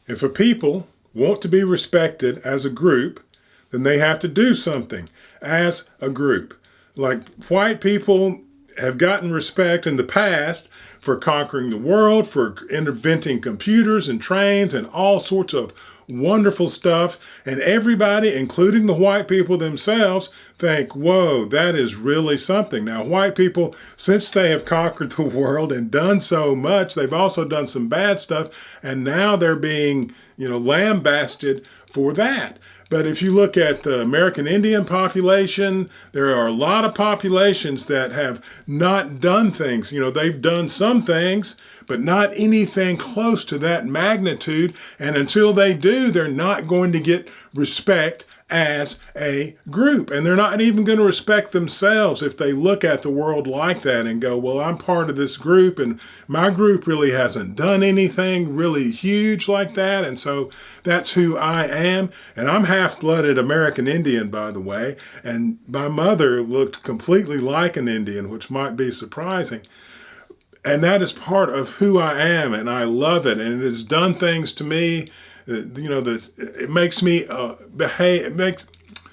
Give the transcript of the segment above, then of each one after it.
If a people want to be respected as a group, then they have to do something as a group. Like white people have gotten respect in the past for conquering the world, for inventing computers and trains and all sorts of wonderful stuff. And everybody, including the white people themselves, think, whoa, that is really something. Now, white people, since they have conquered the world and done so much, they've also done some bad stuff. And now they're being, lambasted for that. But if you look at the American Indian population, there are a lot of populations that have not done things. They've done some things, but not anything close to that magnitude. And until they do, they're not going to get respect as a group. And they're not even going to respect themselves if they look at the world like that and go, well, I'm part of this group and my group really hasn't done anything really huge like that. And so that's who I am. And I'm half-blooded American Indian, by the way. And my mother looked completely like an Indian, which might be surprising. And that is part of who I am, and I love it. And it has done things to me, that it makes me behave.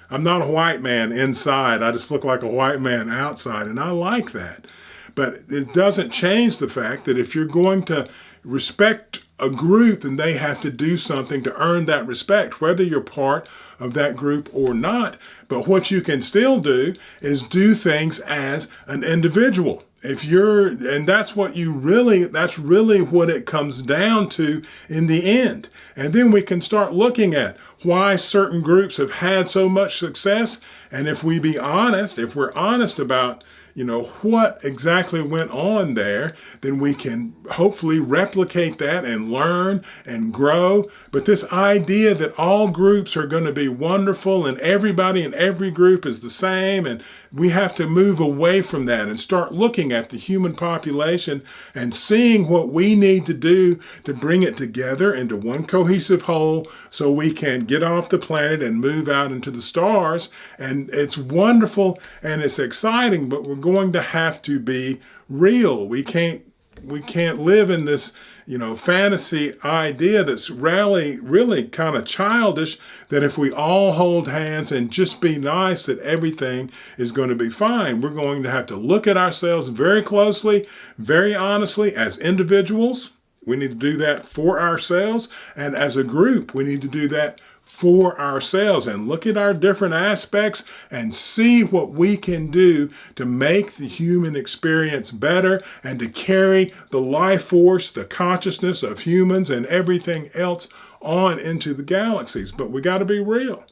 I'm not a white man inside. I just look like a white man outside, and I like that. But it doesn't change the fact that if you're going to respect a group, then they have to do something to earn that respect, whether you're part of that group or not. But what you can still do is do things as an individual. And that's really what it comes down to in the end. And then we can start looking at why certain groups have had so much success. And if we're honest about what exactly went on there, then we can hopefully replicate that and learn and grow. But this idea that all groups are going to be wonderful and everybody in every group is the same, and we have to move away from that and start looking at the human population and seeing what we need to do to bring it together into one cohesive whole so we can get off the planet and move out into the stars. And it's wonderful and it's exciting, but we're going to have to be real. We can't live in this, fantasy idea that's really kind of childish, that if we all hold hands and just be nice, that everything is going to be fine. We're going to have to look at ourselves very closely, very honestly as individuals. We need to do that for ourselves. And as a group, we need to do that for ourselves and look at our different aspects and see what we can do to make the human experience better and to carry the life force, the consciousness of humans and everything else on into the galaxies. But we got to be real.